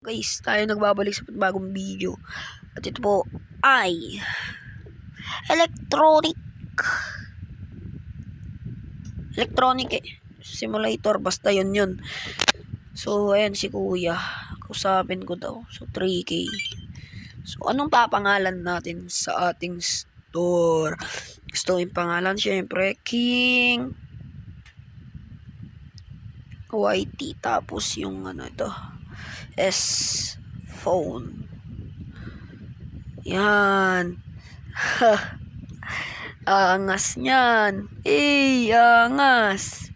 guys, tayo nagbabalik sa bagong video. At ito po ay electronic simulator, basta yun. So ayan si kuya, kusapin ko daw. So 3K. So anong papangalan natin sa ating store? Gusto yung pangalan, syempre King YT, tapos yung ano ito, S phone. Yan. Angas niyan. Angas.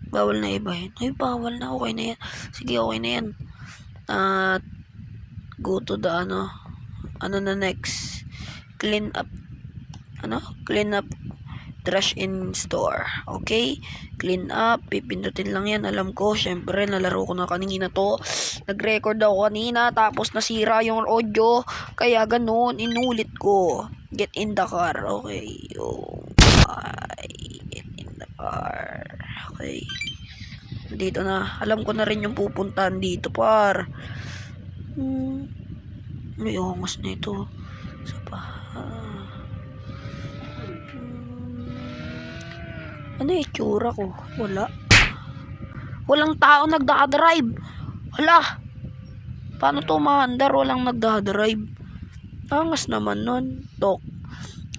Bawal na iba yun. Ay, bawal na. Okay na yan. Sige, okay na yan. At go to the ano na next. Clean up. Clean up trash in store. Okay? Clean up. Pipindutin lang yan. Alam ko, syempre, nalaro ko na kanina to. Nag-record ako kanina, tapos nasira yung audio. Kaya ganun, inulit ko. Get in the car. Okay. Get in the car. Okay. Dito na. Alam ko na rin yung pupuntahan dito, par. May ongos na ito. Sa pa. Ano yung itsura ko? Walang tao nagdadrive. Hala. Paano to maandar? Walang nagdadrive. Angas naman nun. Tok.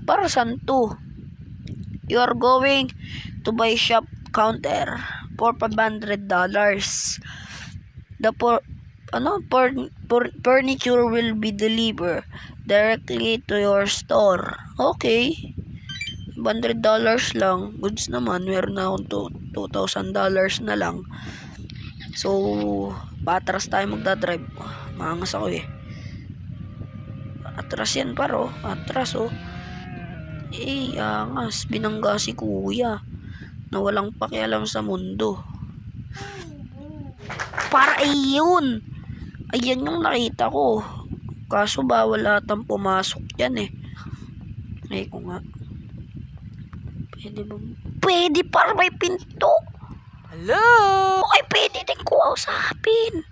Para saan to? You are going to buy shop counter for $500. The furniture will be delivered directly to your store. Okay. $100 lang. Goods naman. Meron na akong $2,000 na lang. So, patras tayo magdadrive. Maangas ako eh. Atras yan paro. Atras oh. Angas. Binangga si kuya na walang pakialam sa mundo. Para ayun. Ayan yung nakita ko. Kaso bawal atang pumasok yan eh. Ay ko nga. Pwede ba? Pwede, para may pinto. Hello? Ay, pwede din ko usapin.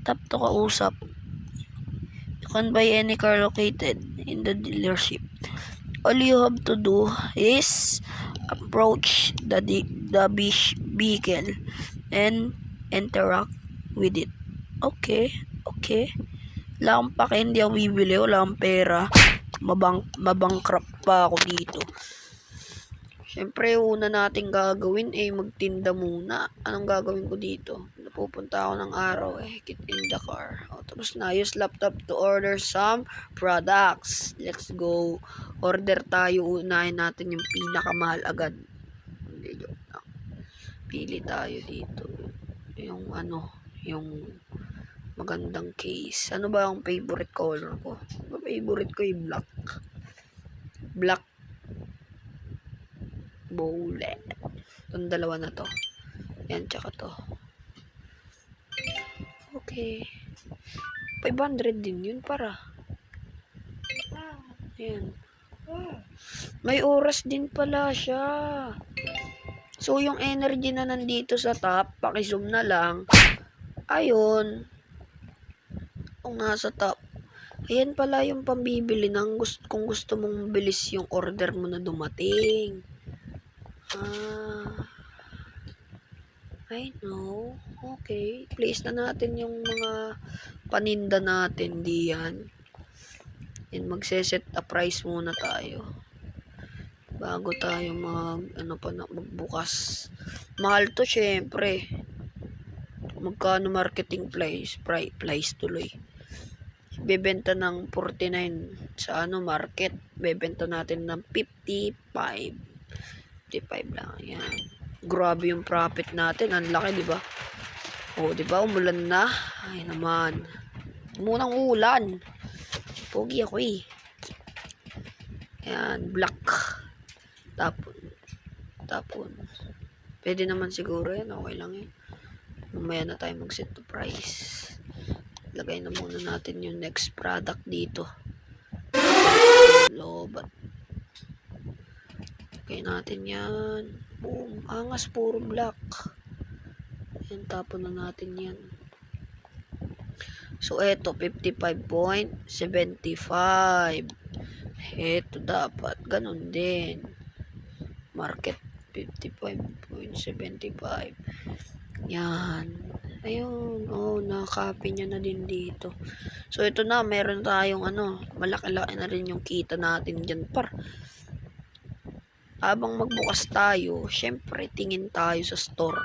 Tap to kausap. You can buy any car located in the dealership. All you have to do is approach the vehicle and interact with it. Okay. Wala akong pake, hindi ako bibili. Wala akong pera. Mabangkrap pa ako dito. Siyempre, una nating gagawin magtinda muna. Anong gagawin ko dito? Napupunta ako ng araw get in the car. Tapos na, use laptop to order some products. Let's go. Order tayo. Unahin natin yung pinakamahal agad. Hindi, joke lang. Pili tayo dito. Yung magandang case. Ano ba ang favorite color ko? Favorite ko yung black bullet. Itong dalawa na to. Yan, tsaka to. Okay. 500 din yun para. Yan. May oras din pala siya. So, yung energy na nandito sa top, pakizoom na lang. Ayun. Kung nasa top. Ayan pala yung pambibili kung gusto mong mabilis yung order mo na dumating. I know. Okay. Place na natin yung mga paninda natin diyan. And magse-set a price muna tayo. Bago tayo magbukas. Mahal to syempre. Magkano marketing price tuloy. Bebenta ng 49 sa market. Bebenta natin ng 55 lang. Yan. Grabe yung profit natin. Ang laki, di ba? Di ba? Umulan na. Ay naman. Munang ulan. Pogi ako eh. Yan. Black. Tapon. Pwede naman siguro yan. Okay lang yan. Mamaya na tayo mag-set to price. Lagay na muna natin yung next product dito. Lobat. Lagay natin yan. Boom. Angas, puro black. Yan, tapon na natin yan. So, eto, 55.75. Eto, dapat, ganun din. Market, 55.75. Yan. Ayun, nakaka-copy niya na din dito. So, ito na, meron tayong malaki-laki na rin yung kita natin dyan, par. Habang magbukas tayo, syempre, tingin tayo sa store.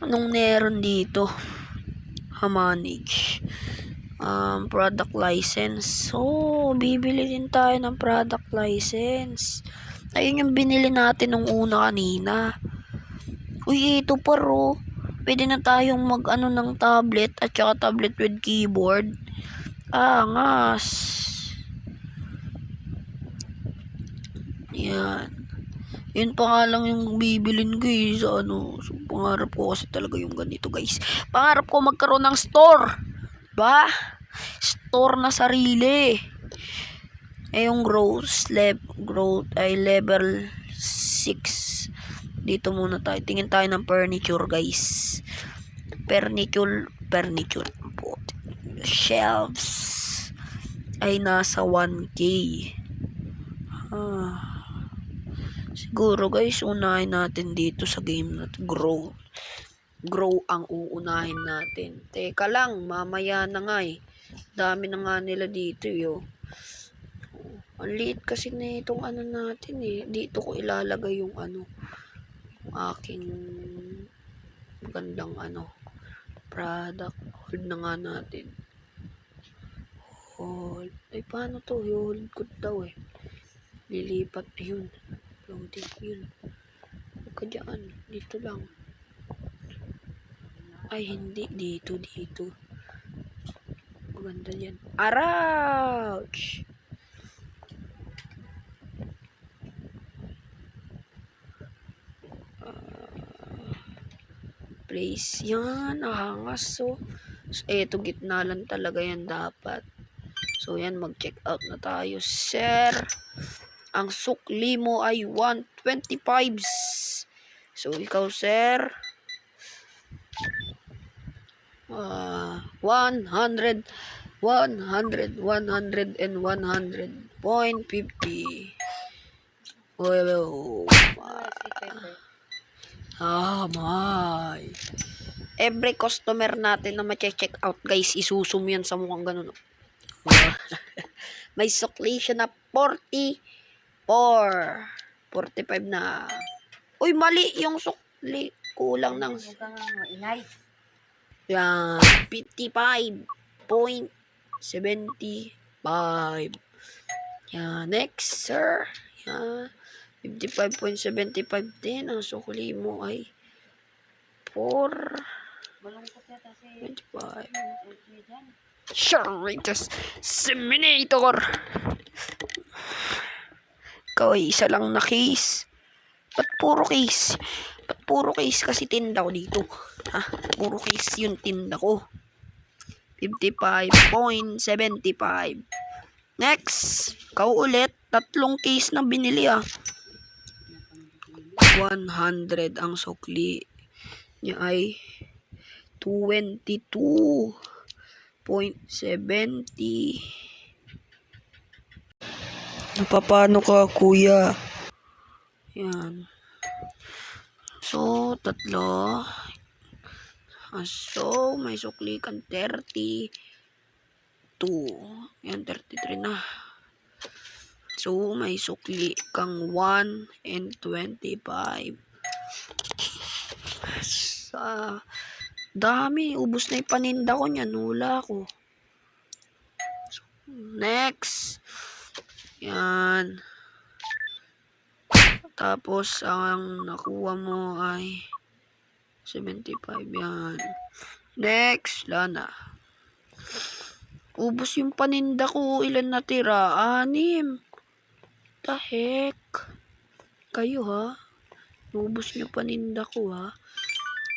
Anong meron dito? Manage. Product license. So, bibili din tayo ng product license. Ayun yung binili natin nung una kanina. Uy, ito paro. Pwede na tayong ng tablet at saka tablet with keyboard. Angas. Yan. Yun pa nga lang yung bibilin ko sa So, pangarap ko kasi talaga yung ganito, guys. Pangarap ko magkaroon ng store. Ba? Store na sarili. Yung growth ay level 6. Dito muna tayo. Tingin tayo ng furniture, guys. Furniture. Shelves ay nasa 1K. Siguro, guys, unahin natin dito sa game na grow ang uunahin natin. Teka lang, mamaya na nga dami na nga nila dito ang liit kasi na itong natin dito ko ilalagay yung aking magandang product. Hold na nga natin. Hold. Ay, paano to? Hold ko daw lilipat yun. Loading yun. Huwag ka dyan. Dito lang. Ay, hindi. Dito. Maganda yan. Arouch! Place yan. Nahangas. So, eto gitna lang talaga yan dapat. So, yan. Mag-check out na tayo. Sir, ang sukli mo ay 125. So, ikaw, sir, 100 and 100.50. My. Every customer natin na ma-check out, guys, isusum yan sa mukhang ganun. May sukli siya na 45 na. Uy, mali yung sukli. Kulang ng yan, 55.75. Yan, next, sir. Yan, 55.75 din. Ang sukli mo ay 4.25. Charlitos Seminator. Ikaw ay isa lang na case. Ba't puro case? Kasi tinda ko dito. Puro case yung tinda ko. 55.75. Next. Ikaw ulit. 3 case na binili 100 ang sukli niya ay 22.70. Paano ka, kuya? Yan. So, 3. So, may sukli kang 32. Yan, 33 na. So, may sukli kang 1.25. Sa dami, ubos na yung paninda ko niyan. Hula ko. So, next. Yan. Tapos, ang nakuha mo ay 75. Yan. Next. Lana. Ubos yung paninda ko. Ilan natira? 6. The heck? Kayo ubos nyo paninda ko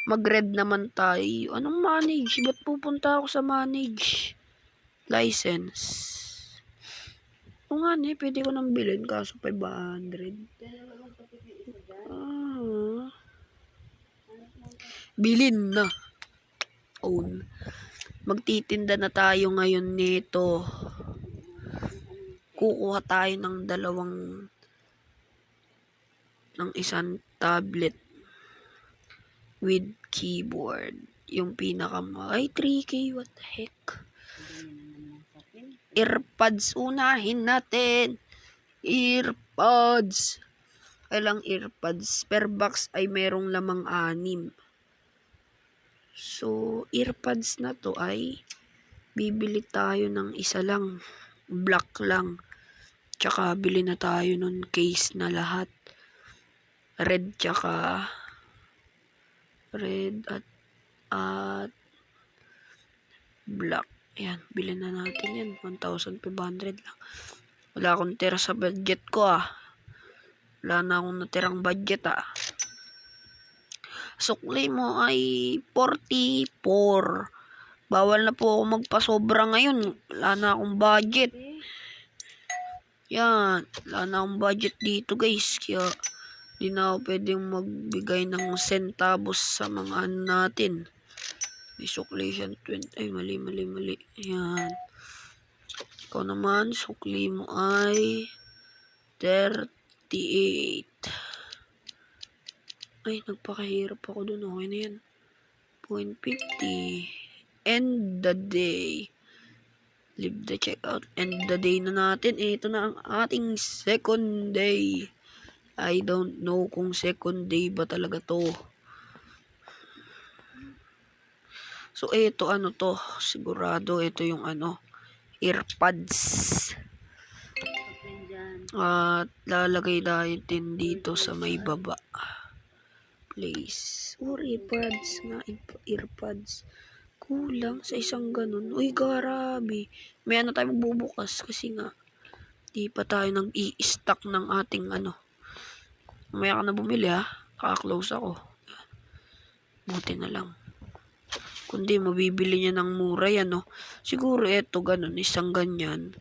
Mag-red naman tayo. Anong manage? Ba't pupunta ako sa manage? License. O nga pwede ko nang bilhin kaso 500. Bilhin na. Own. magtitinda na tayo ngayon nito. Kukuha tayo ng isang tablet with keyboard. Yung ay 3K, what the heck? Earpods unahin natin. Earpods. Kailang earpods. Per box ay merong lamang 6. So, earpods na to ay bibili tayo ng isa lang. Black lang. Tsaka bili na tayo nun case na lahat. Red at black. Yan, bili na natin yan. 1,500 lang. Wala akong tira sa budget ko Wala na akong natirang budget Sukli mo ay 44. Bawal na po ako magpasobra ngayon. Wala na akong budget. Yan. Wala na akong budget dito guys. Kaya di na ako pwedeng magbigay ng centavos sa mga natin. May sukli siya 20. Ay, mali. Yan. Ikaw naman, sukli mo ay 38. Ay, nagpakahirap ako dun. Okay na yan. 0.50. End the day. Leave the checkout. End the day na natin. Ito na ang ating second day. I don't know kung second day ba talaga to. So, ito to. Sigurado, ito yung earpods. At lalagay natin dito sa may baba. Place. Earpods nga. Earpods. Kulang sa isang ganun. Uy, grabe. May tayo magbubukas kasi nga di pa tayo nag-i-stock ng ating Mamaya ka na bumili Kaka-close ako. Buti na lang. Kundi mabibili niya ng mura yan Siguro eto ganun. Isang ganyan.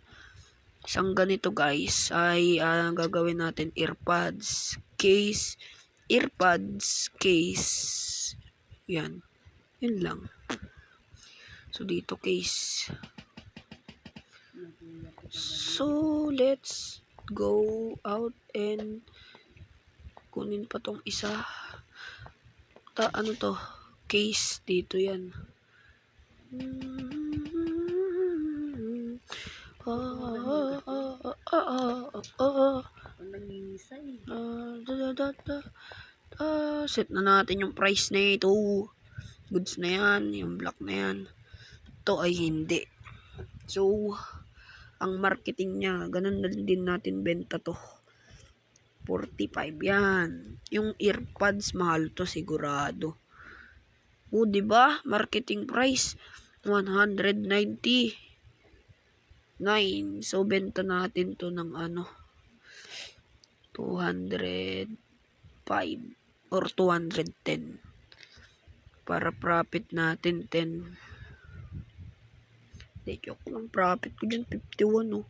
Isang ganito guys ay gagawin natin earpods case. Earpods case. Yan. Yun lang. So, dito case. So, let's go out and kunin pa tong isa. Ano to? Case. Dito yan. Set na natin yung price na ito. Goods na yan. Yung black na yan. Ito ay hindi. So, ang marketing niya, ganun na din natin benta to. 45 yan. Yung earpods, mahal to sigurado. Diba? Marketing price, 199. So, benta natin to ng 205 or 210. Para profit natin 10. Joke lang, profit ko dyan 51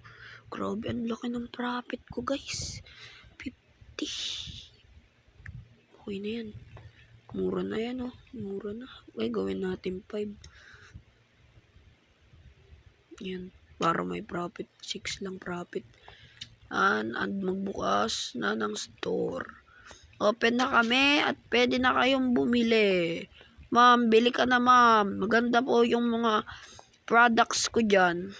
Grabe, ang laki ng profit ko guys. 50. Okay na yan. Mura na yan Mura na. Okay, gawin natin 5. Yan. Para may profit. 6 lang profit. And magbukas na ng store. Open na kami at pwede na kayong bumili. Ma'am, bili ka na ma'am. Maganda po yung mga products ko dyan.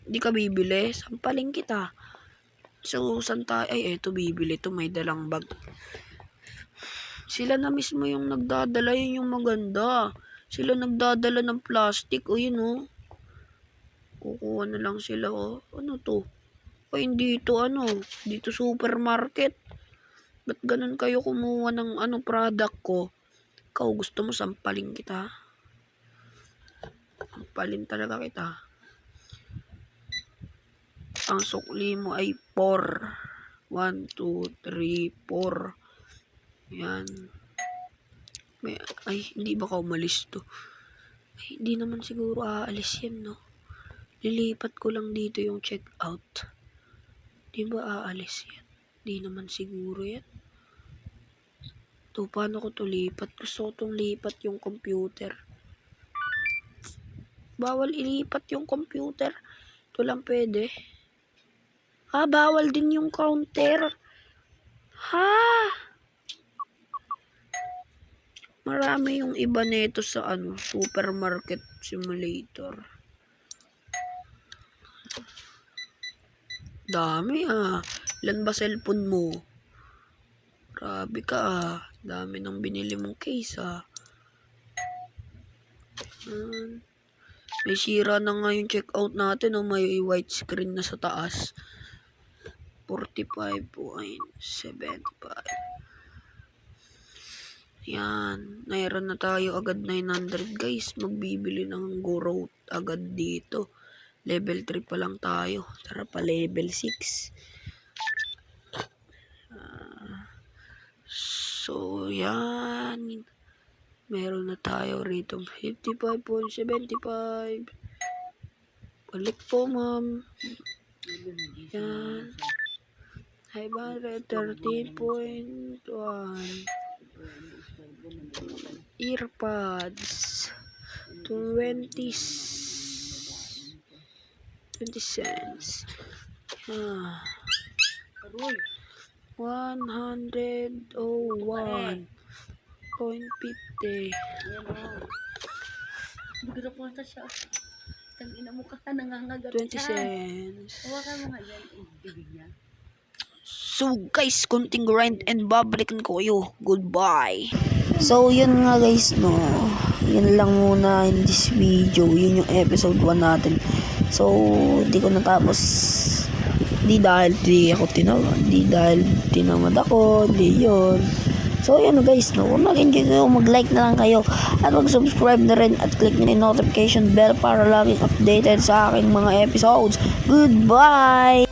Hindi ka bibili? Sampaling kita. So, saan tayo? Ay, eto bibili to. May dalang bag. Sila na mismo yung nagdadala. Yun yung maganda. Sila nagdadala ng plastic. Yun kukuha na lang sila Ano to? Ay, dito dito supermarket. Ba't ganun kayo kumuha ng product ko? Ikaw gusto mo sampaling kita? Sampalin talaga kita. Ang sukli mo ay 4. 1, 2, 3, 4. Yan. Ay, hindi ba ka umalis to? Ay, hindi naman siguro aalis yan, Lilipat ko lang dito yung checkout. Di ba aalis yan? Hindi naman siguro yan. Paano ko to lipat? Gusto ko tong lipat yung computer. Bawal ilipat yung computer. Ito lang pwede. Bawal din yung counter. Marami yung iba nito sa supermarket simulator. Dami Ilan ba cellphone mo? Grabe ka Dami nang binili mong case May sira na nga yung checkout natin may white screen na sa taas. 45.75. Yan. Mayroon na tayo agad 900 guys. Magbibili ng Go agad dito. Level 3 pa lang tayo. Tara pa level 6. So yan. Meron na tayo rito 55.75. Balik po ma'am. Yan. 513.1. Earpods 20 cents. 101.50. Bigla po na siya. Tangina mo ka nangangagat. 20 cents. Hawakan mo nga yan. Ibig niya. So guys, konting grind and babalikan ko kayo. Goodbye. So yun nga guys yun lang muna in this video. Yun yung episode 1 natin. So di ko natapos. Di dahil tinamad ako. Di yun. So yun guys kung nag-enjoy kayo, mag-like na lang kayo at mag-subscribe na rin at click nyo yung notification bell para laging updated sa aking mga episodes. Goodbye.